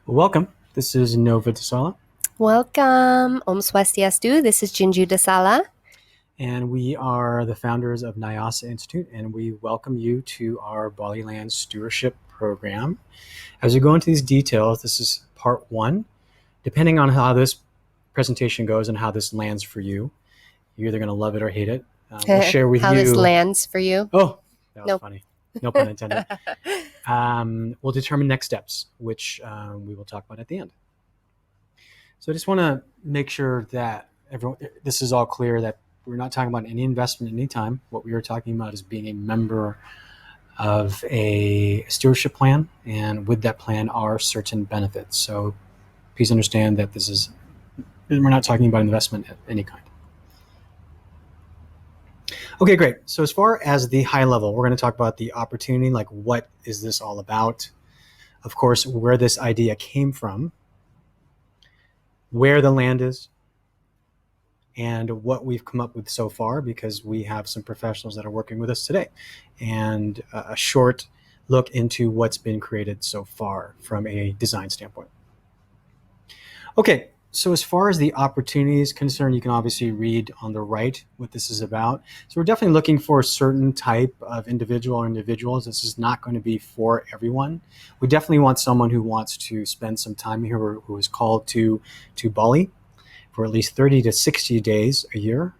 Welcome. This is Nova Dasala, Welcome. Om Swastiastu. This is Jinju Dasala. and we are the founders of NaiAsa Institute, and we welcome you to our Bali Land Stewardship program. As we go into these details, this is part one. Depending on how this presentation goes and how this lands for you, you're either going to love it or hate it. We'll share with How you. this lands for you. Oh, that was Nope. funny. No pun intended. We'll determine next steps, which we will talk about at the end. So I just want to make sure that this is all clear, that we're not talking about any investment at any time. What we are talking about is being a member of a stewardship plan, and with that plan are certain benefits. So please understand that we're not talking about investment of any kind. Okay, great. So as far as the high level, we're going to talk about the opportunity, like what is this all about? Of course, where this idea came from, where the land is, and what we've come up with so far, because we have some professionals that are working with us today, and a short look into what's been created so far from a design standpoint. Okay, so as far as the opportunity is concerned, you can obviously read on the right what this is about. So we're definitely looking for a certain type of individual or individuals. This is not going to be for everyone. We definitely want someone who wants to spend some time here, who is called to Bali for at least 30 to 60 days a year,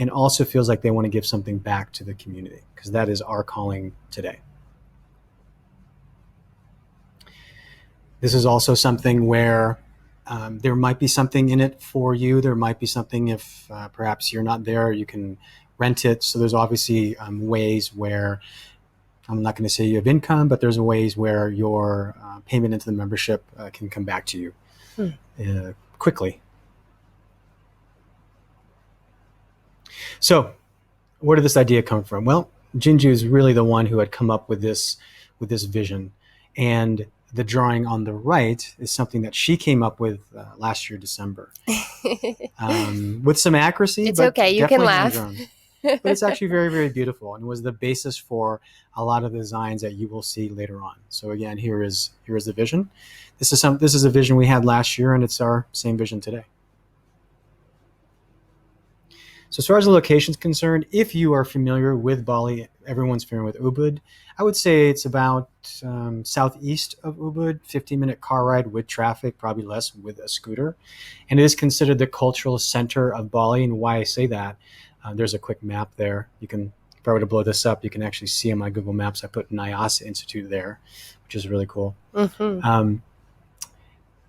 and also feels like they want to give something back to the community, because that is our calling today. This is also something where there might be something in it for you. There might be something if perhaps you're not there, you can rent it. So there's obviously ways where, I'm not going to say you have income, but there's ways where your payment into the membership can come back to you quickly. So where did this idea come from? Well, Jinju is really the one who had come up with this vision, and the drawing on the right is something that she came up with last year, December, with some accuracy. It's but okay. You can definitely laugh. hand-drawn. But it's actually very, very beautiful, and was the basis for a lot of the designs that you will see later on. So again, here is the vision. This is a vision we had last year, and it's our same vision today. So as far as the location is concerned, if you are familiar with Bali, everyone's familiar with Ubud. I would say it's about southeast of Ubud, 15-minute car ride with traffic, probably less with a scooter. And it is considered the cultural center of Bali. And why I say that, there's a quick map there. You can, if I were to blow this up, you can actually see on my Google Maps, I put NaiAsa Institute there, which is really cool. Mm-hmm.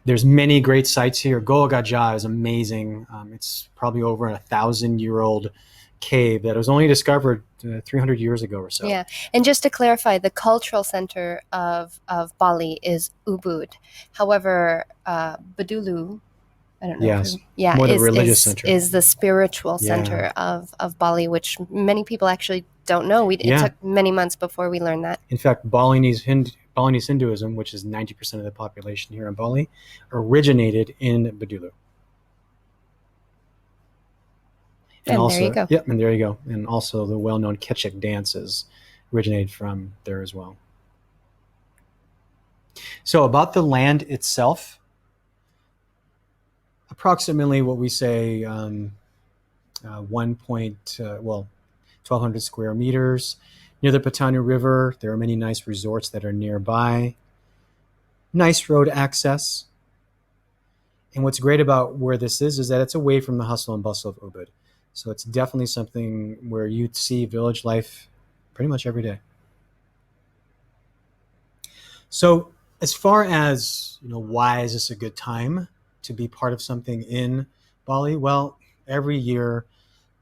There's many great sites here. Gol Gajah is amazing. It's probably over 1,000-year-old cave that was only discovered 300 years ago or so. Yeah, and just to clarify, the cultural center of Bali is Ubud. However, Badulu, I don't know. Yes. More the religious center. Is the spiritual center of Bali, which many people actually don't know. It took many months before we learned that. In fact, Balinese Hinduism, which is 90% of the population here in Bali, originated in Badulu. And also, there you go. Yep, and there you go. And also the well-known Kechik dances originated from there as well. So about the land itself, approximately what we say 1,200 square meters. Near the Patani River, there are many nice resorts that are nearby. Nice road access. And what's great about where this is that it's away from the hustle and bustle of Ubud. So it's definitely something where you'd see village life pretty much every day. So as far as, why is this a good time to be part of something in Bali? Well, every year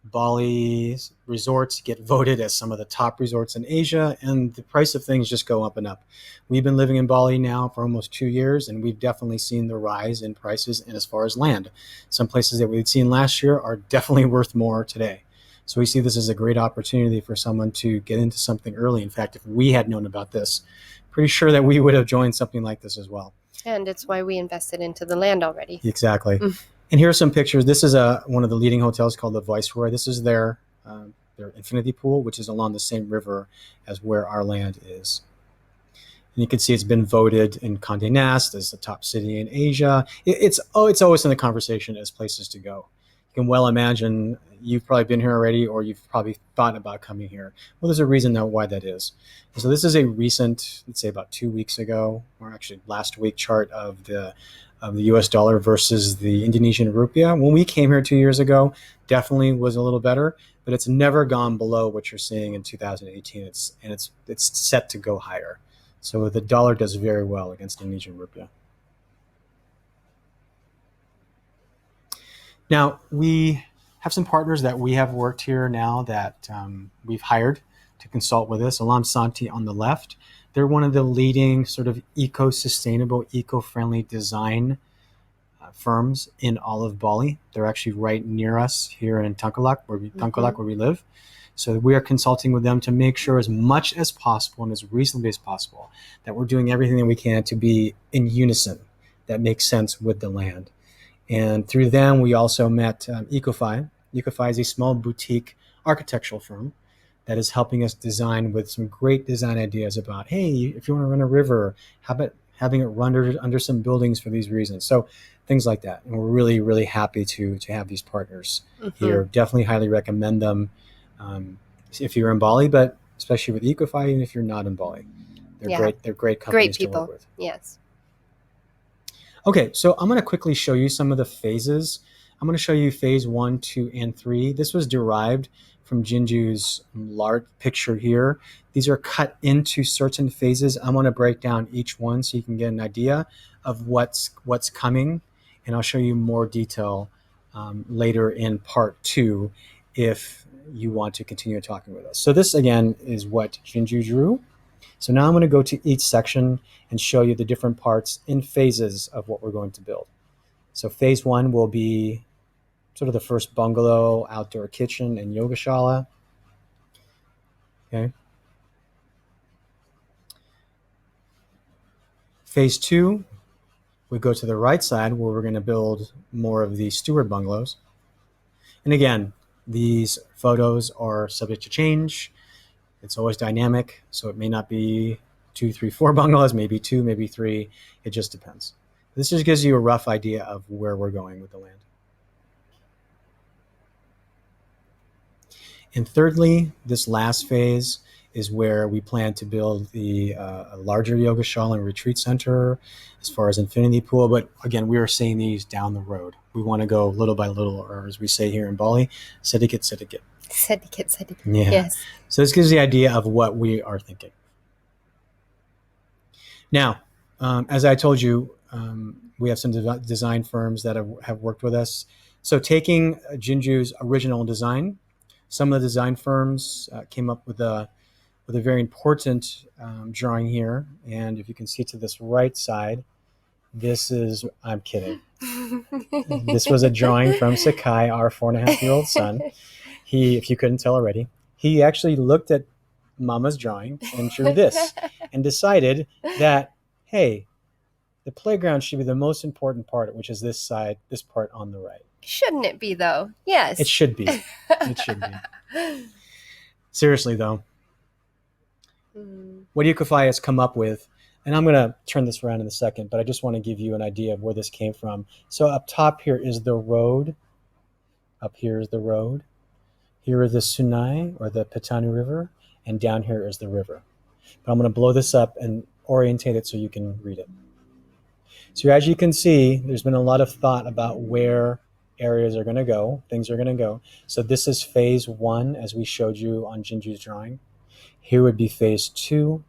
Bali resorts get voted as some of the top resorts in Asia, and the price of things just go up and up. We've been living in Bali now for almost 2 years, and we've definitely seen the rise in prices. And as far as land, some places that we'd seen last year are definitely worth more today. So we see this as a great opportunity for someone to get into something early. In fact, if we had known about this, pretty sure that we would have joined something like this as well. And it's why we invested into the land already. Exactly. And here are some pictures. This is one of the leading hotels called the Viceroy. This is their infinity pool, which is along the same river as where our land is. And you can see it's been voted in Condé Nast as the top city in Asia. It's always in the conversation as places to go. You can well imagine you've probably been here already, or you've probably thought about coming here. Well, there's a reason now why that is. So this is a recent, let's say about 2 weeks ago, or actually last week, chart of the U.S. dollar versus the Indonesian rupiah. When we came here 2 years ago, definitely was a little better, but it's never gone below what you're seeing in 2018. It's set to go higher. So the dollar does very well against Indonesian rupiah. Now, we have some partners that we have worked here now that we've hired to consult with us. Alam Santi on the left. They're one of the leading sort of eco-sustainable, eco-friendly design firms in all of Bali. They're actually right near us here in Tangkalak, where we live. So we are consulting with them to make sure as much as possible and as reasonably as possible that we're doing everything that we can to be in unison that makes sense with the land. And through them, we also met Ecofy. Ecofy is a small boutique architectural firm that is helping us design with some great design ideas about, hey, if you want to run a river, how about having it run under some buildings for these reasons? So things like that. And we're really, really happy to have these partners here. Definitely highly recommend them if you're in Bali, but especially with Ecofy, even if you're not in Bali. They're great. They're great companies to work with. Yes. Okay, so I'm going to quickly show you some of the phases. I'm going to show you phase 1, 2, and 3. This was derived from Jinju's large picture here. These are cut into certain phases. I'm going to break down each one so you can get an idea of what's coming, and I'll show you more detail later in part 2 if you want to continue talking with us. So this, again, is what Jinju drew. So now I'm going to go to each section and show you the different parts in phases of what we're going to build. So phase 1 will be sort of the first bungalow, outdoor kitchen, and yogashala. Okay. Phase 2, we go to the right side where we're going to build more of the steward bungalows. And again, these photos are subject to change. It's always dynamic, so it may not be 2, 3, 4 bungalows, maybe 2, maybe 3. It just depends. This just gives you a rough idea of where we're going with the land. And thirdly, this last phase is where we plan to build the larger yogashala and retreat center as far as infinity pool. But again, we are seeing these down the road. We want to go little by little, or as we say here in Bali, sedikit sedikit. Sedikit. Yeah. Yes. So this gives the idea of what we are thinking. Now, as I told you, we have some design firms that have worked with us. So taking Jinju's original design, some of the design firms came up with a very important drawing here. And if you can see to this right side, this is, I'm kidding. This was a drawing from Sakai, our 4.5-year-old son. He, if you couldn't tell already, he actually looked at Mama's drawing and drew this and decided that, hey, the playground should be the most important part, which is this side, this part on the right. Shouldn't it be, though? Yes. It should be. It should be. Seriously, though, what Ecofy has come up with, and I'm going to turn this around in a second, but I just want to give you an idea of where this came from. So up top here is the road. Up here is the road. Here is the Sungai, or the Petani River, and down here is the river. But I'm going to blow this up and orientate it so you can read it. So as you can see, there's been a lot of thought about where areas are going to go, things are going to go. So this is phase 1, as we showed you on Jinju's drawing. Here would be phase 2,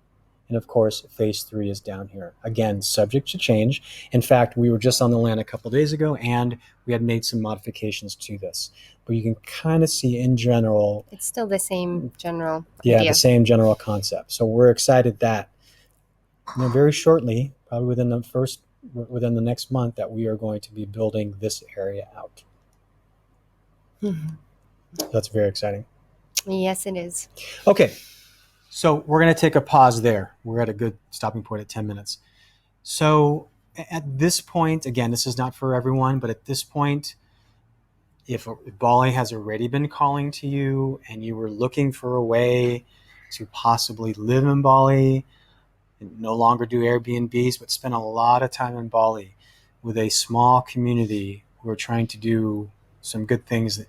and of course, phase 3 is down here. Again, subject to change. In fact, we were just on the land a couple days ago, and we had made some modifications to this. But you can kind of see in general, it's still the same general idea. The same general concept. So we're excited that very shortly, probably within the next month, that we are going to be building this area out. That's very exciting. Yes, it is. Okay, so we're going to take a pause there. We're at a good stopping point at 10 minutes. So at this point, again, this is not for everyone, but at this point, if Bali has already been calling to you and you were looking for a way to possibly live in Bali, no longer do Airbnbs, but spend a lot of time in Bali with a small community who are trying to do some good things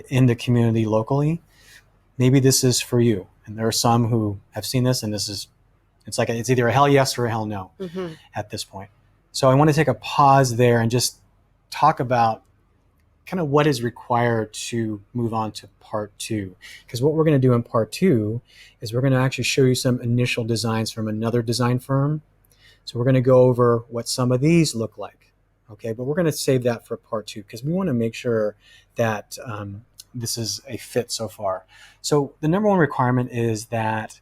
in the community locally, maybe this is for you. And there are some who have seen this, and it's either a hell yes or a hell no at this point. So I want to take a pause there and just talk about kind of what is required to move on to part two. Because what we're going to do in part two is we're going to actually show you some initial designs from another design firm. So we're going to go over what some of these look like. Okay, but we're going to save that for part two because we want to make sure that this is a fit so far. So the number one requirement is that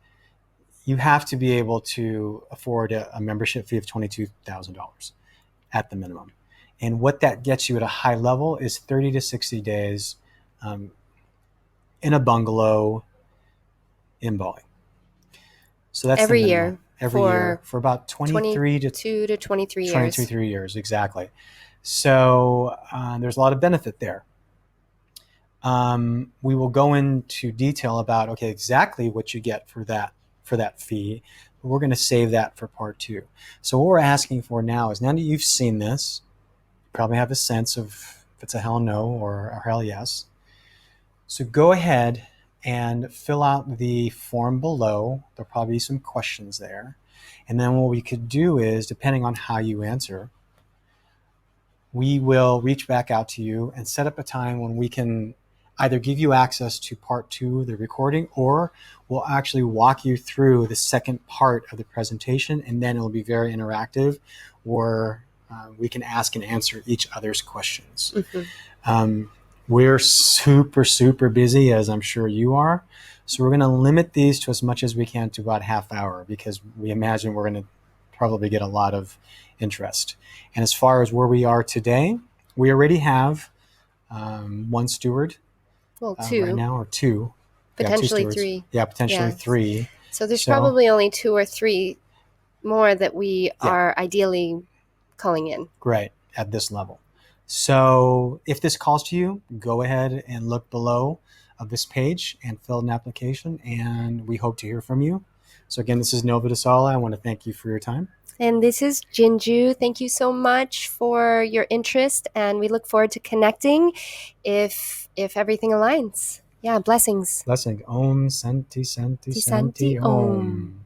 you have to be able to afford a membership fee of $22,000 at the minimum. And what that gets you at a high level is 30 to 60 days in a bungalow in Bali. So that's every the year. Every year for about 23 to 23 years. 23 years, exactly. So there's a lot of benefit there. We will go into detail about exactly what you get for that fee. But we're going to save that for part two. So what we're asking for now is, now that you've seen this, you probably have a sense of if it's a hell no or a hell yes. So go ahead and fill out the form below. There'll probably be some questions there. And then what we could do is, depending on how you answer, we will reach back out to you and set up a time when we can either give you access to part two of the recording, or we'll actually walk you through the second part of the presentation, and then it'll be very interactive where we can ask and answer each other's questions. We're super busy, as I'm sure you are. So we're going to limit these to as much as we can to about half hour, because we imagine we're going to probably get a lot of interest. And as far as where we are today, we already have one steward. Well, two. Right now, or two. Potentially three. Yeah, potentially three. So there's probably only 2 or 3 more that we are ideally calling in. Right, at this level. So if this calls to you, go ahead and look below of this page and fill an application, and we hope to hear from you. So again, this is Nova Desala. I want to thank you for your time. And this is Jinju. Thank you so much for your interest, and we look forward to connecting if everything aligns. Yeah, blessings. Blessing. Om Santi Santi Santi, Santi Om.